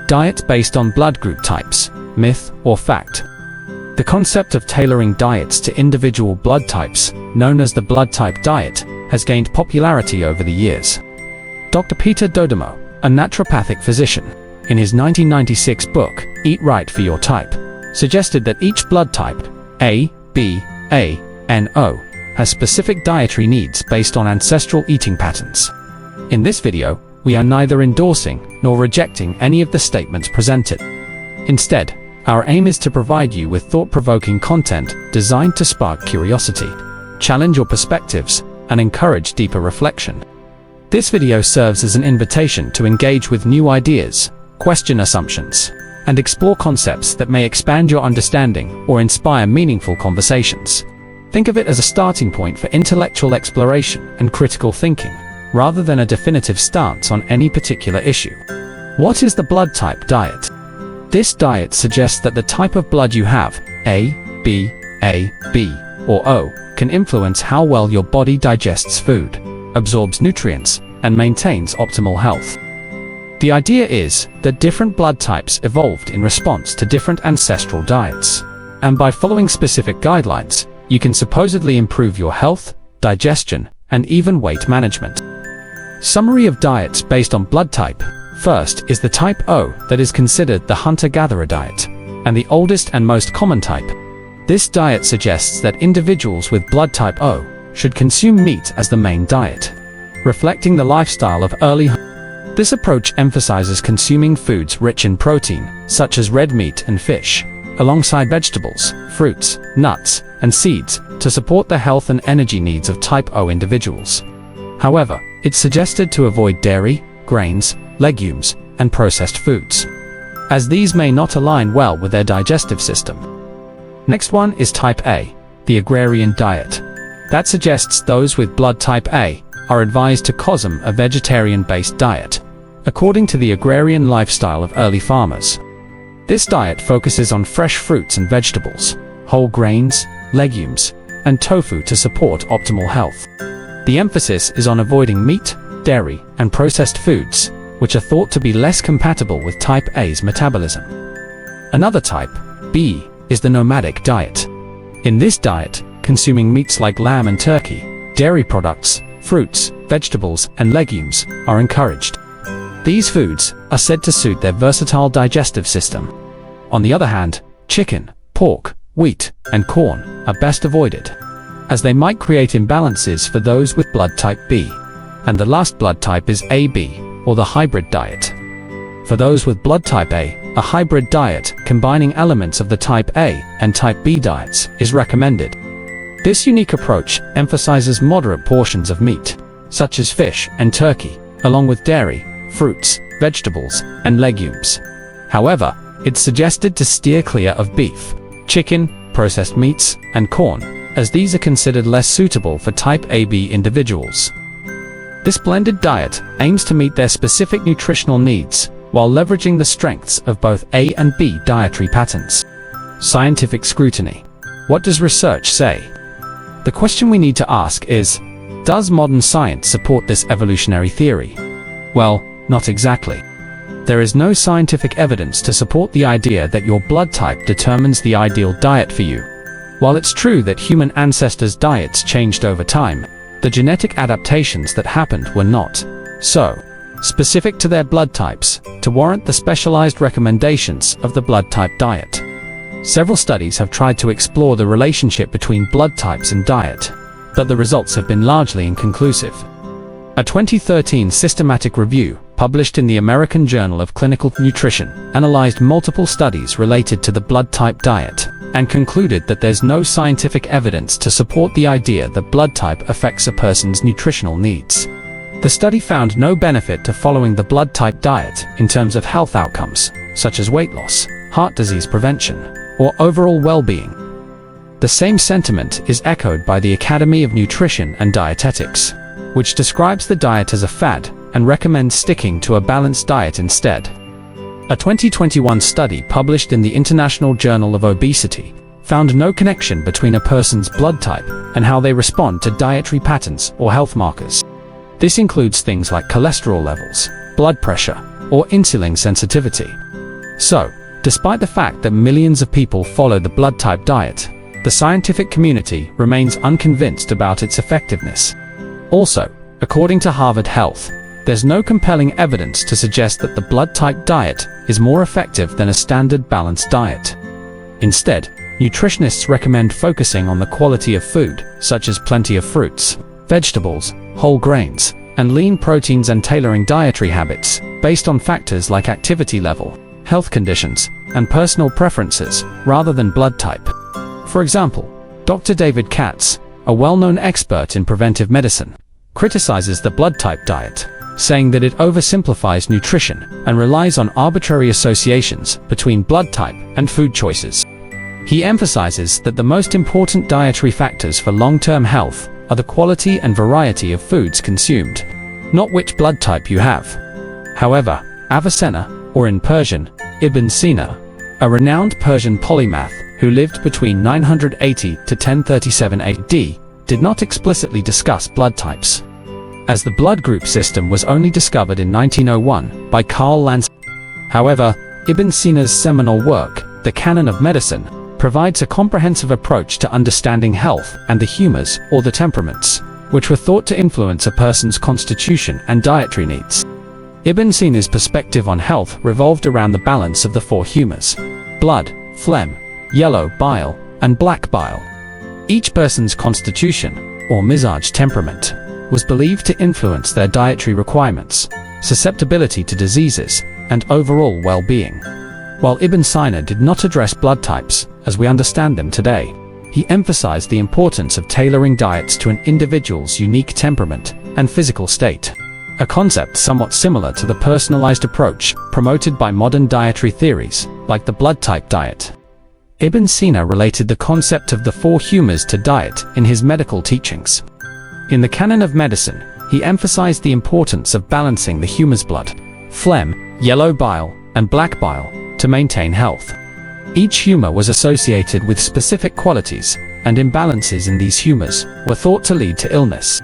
Diets based on blood group types, myth or fact? The concept of tailoring diets to individual blood types, known as the blood type diet, has gained popularity over the years. Dr. Peter Dodemo, a naturopathic physician, in his 1996 book, Eat Right for Your Type, suggested that each blood type, A, B, A, and O, has specific dietary needs based on ancestral eating patterns. In this video, we are neither endorsing nor rejecting any of the statements presented. Instead, our aim is to provide you with thought-provoking content designed to spark curiosity, challenge your perspectives, and encourage deeper reflection. This video serves as an invitation to engage with new ideas, question assumptions, and explore concepts that may expand your understanding or inspire meaningful conversations. Think of it as a starting point for intellectual exploration and critical thinking, rather than a definitive stance on any particular issue. What is the blood type diet? This diet suggests that the type of blood you have, A, B, or O, can influence how well your body digests food, absorbs nutrients, and maintains optimal health. The idea is that different blood types evolved in response to different ancestral diets, and by following specific guidelines, you can supposedly improve your health, digestion, and even weight management. Summary of diets based on blood type. First is the type O, that is considered the hunter-gatherer diet, and the oldest and most common type. This diet suggests that individuals with blood type O should consume meat as the main diet, reflecting the lifestyle of early hunters. This approach emphasizes consuming foods rich in protein, such as red meat and fish, alongside vegetables, fruits, nuts, and seeds, to support the health and energy needs of type O individuals. However, it's suggested to avoid dairy, grains, legumes, and processed foods, as these may not align well with their digestive system. Next one is type A, the agrarian diet. That suggests those with blood type A are advised to consume a vegetarian-based diet, according to the agrarian lifestyle of early farmers. This diet focuses on fresh fruits and vegetables, whole grains, legumes, and tofu to support optimal health. The emphasis is on avoiding meat, dairy, and processed foods, which are thought to be less compatible with type A's metabolism. Another type, B, is the nomadic diet. In this diet, consuming meats like lamb and turkey, dairy products, fruits, vegetables, and legumes are encouraged. These foods are said to suit their versatile digestive system. On the other hand, chicken, pork, wheat, and corn are best avoided, as they might create imbalances for those with blood type B. And the last blood type is AB, or the hybrid diet. For those with blood type A, a hybrid diet combining elements of the type A and type B diets is recommended. This unique approach emphasizes moderate portions of meat, such as fish and turkey, along with dairy, fruits, vegetables, and legumes. However, it's suggested to steer clear of beef, chicken, processed meats, and corn, as these are considered less suitable for type AB individuals. This blended diet aims to meet their specific nutritional needs while leveraging the strengths of both A and B dietary patterns. Scientific scrutiny. What does research say? The question we need to ask is, does modern science support this evolutionary theory? Well, not exactly. There is no scientific evidence to support the idea that your blood type determines the ideal diet for you. While it's true that human ancestors' diets changed over time, the genetic adaptations that happened were not so specific to their blood types to warrant the specialized recommendations of the blood type diet. Several studies have tried to explore the relationship between blood types and diet, but the results have been largely inconclusive. A 2013 systematic review, published in the American Journal of Clinical Nutrition, analyzed multiple studies related to the blood type diet, and concluded that there's no scientific evidence to support the idea that blood type affects a person's nutritional needs. The study found no benefit to following the blood type diet in terms of health outcomes, such as weight loss, heart disease prevention, or overall well-being. The same sentiment is echoed by the Academy of Nutrition and Dietetics, which describes the diet as a fad and recommends sticking to a balanced diet instead. A 2021 study published in the International Journal of Obesity found no connection between a person's blood type and how they respond to dietary patterns or health markers. This includes things like cholesterol levels, blood pressure, or insulin sensitivity, So, despite the fact that millions of people follow the blood type diet, the scientific community remains unconvinced about its effectiveness. Also, according to Harvard Health, there's no compelling evidence to suggest that the blood type diet is more effective than a standard balanced diet. Instead, nutritionists recommend focusing on the quality of food, such as plenty of fruits, vegetables, whole grains, and lean proteins, and tailoring dietary habits based on factors like activity level, health conditions, and personal preferences, rather than blood type. For example, Dr. David Katz, a well-known expert in preventive medicine, criticizes the blood type diet, saying that it oversimplifies nutrition and relies on arbitrary associations between blood type and food choices. He emphasizes that the most important dietary factors for long-term health are the quality and variety of foods consumed, not which blood type you have. However, Avicenna, or in Persian, Ibn Sina, a renowned Persian polymath who lived between 980 to 1037 AD, did not explicitly discuss blood types, as the blood group system was only discovered in 1901 by Karl Lanz. However, Ibn Sina's seminal work, The Canon of Medicine, provides a comprehensive approach to understanding health and the humours, or the temperaments, which were thought to influence a person's constitution and dietary needs. Ibn Sina's perspective on health revolved around the balance of the four humours: blood, phlegm, yellow bile, and black bile. Each person's constitution, or mizaj temperament, was believed to influence their dietary requirements, susceptibility to diseases, and overall well-being. While Ibn Sina did not address blood types as we understand them today, he emphasized the importance of tailoring diets to an individual's unique temperament and physical state, a concept somewhat similar to the personalized approach promoted by modern dietary theories, like the blood type diet. Ibn Sina related the concept of the four humours to diet in his medical teachings. In the Canon of Medicine, he emphasized the importance of balancing the humours blood, phlegm, yellow bile, and black bile to maintain health. Each humour was associated with specific qualities, and imbalances in these humours were thought to lead to illness.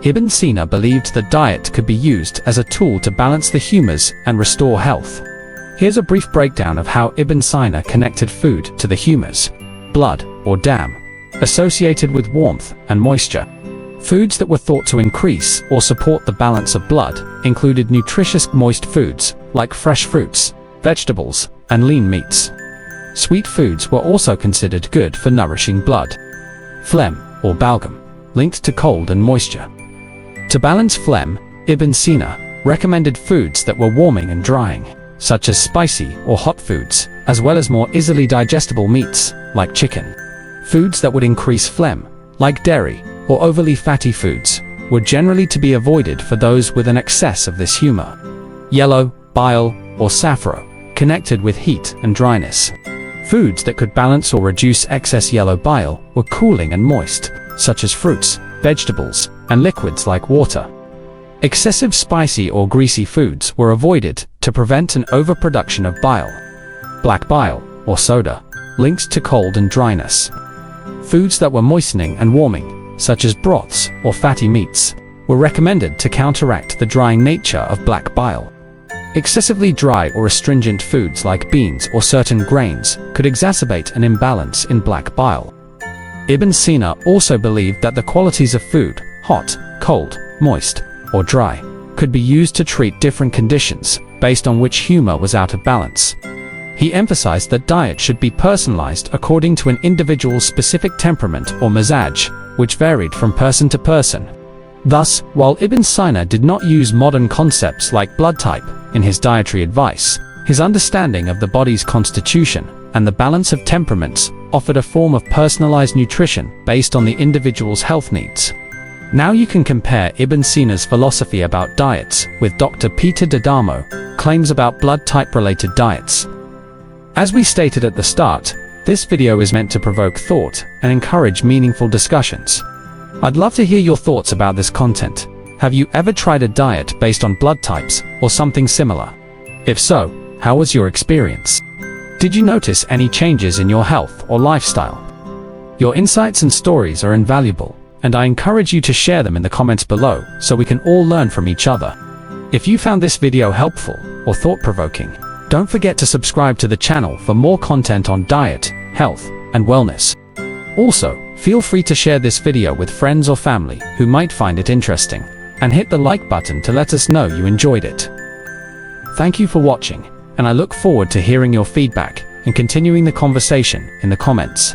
Ibn Sina believed that diet could be used as a tool to balance the humours and restore health. Here's a brief breakdown of how Ibn Sina connected food to the humours: blood, or dam, associated with warmth and moisture. Foods that were thought to increase or support the balance of blood included nutritious moist foods like fresh fruits, vegetables, and lean meats. Sweet foods were also considered good for nourishing blood. Phlegm, or balgam, linked to cold and moisture. To balance phlegm, Ibn Sina recommended foods that were warming and drying, such as spicy or hot foods, as well as more easily digestible meats, like chicken. Foods that would increase phlegm, like dairy or overly fatty foods, were generally to be avoided for those with an excess of this humour. Yellow bile, or saffro, connected with heat and dryness. Foods that could balance or reduce excess yellow bile were cooling and moist, such as fruits, vegetables, and liquids like water. Excessive spicy or greasy foods were avoided to prevent an overproduction of bile. Black bile, or soda, linked to cold and dryness. Foods that were moistening and warming, such as broths or fatty meats, were recommended to counteract the drying nature of black bile. Excessively dry or astringent foods like beans or certain grains could exacerbate an imbalance in black bile. Ibn Sina also believed that the qualities of food, hot, cold, moist, or dry, could be used to treat different conditions based on which humour was out of balance. He emphasized that diet should be personalized according to an individual's specific temperament or mizaj, which varied from person to person. Thus, while Ibn Sina did not use modern concepts like blood type in his dietary advice, his understanding of the body's constitution and the balance of temperaments offered a form of personalized nutrition based on the individual's health needs. Now you can compare Ibn Sina's philosophy about diets with Dr. Peter D'Adamo claims about blood type related diets. As we stated at the start, this video is meant to provoke thought and encourage meaningful discussions. I'd love to hear your thoughts about this content. Have you ever tried a diet based on blood types or something similar? If so, how was your experience? Did you notice any changes in your health or lifestyle? Your insights and stories are invaluable, and I encourage you to share them in the comments below so we can all learn from each other. If you found this video helpful or thought-provoking, Don't forget to subscribe to the channel for more content on diet, health, and wellness. Also, feel free to share this video with friends or family who might find it interesting, and hit the like button to let us know you enjoyed it. Thank you for watching, and I look forward to hearing your feedback and continuing the conversation in the comments.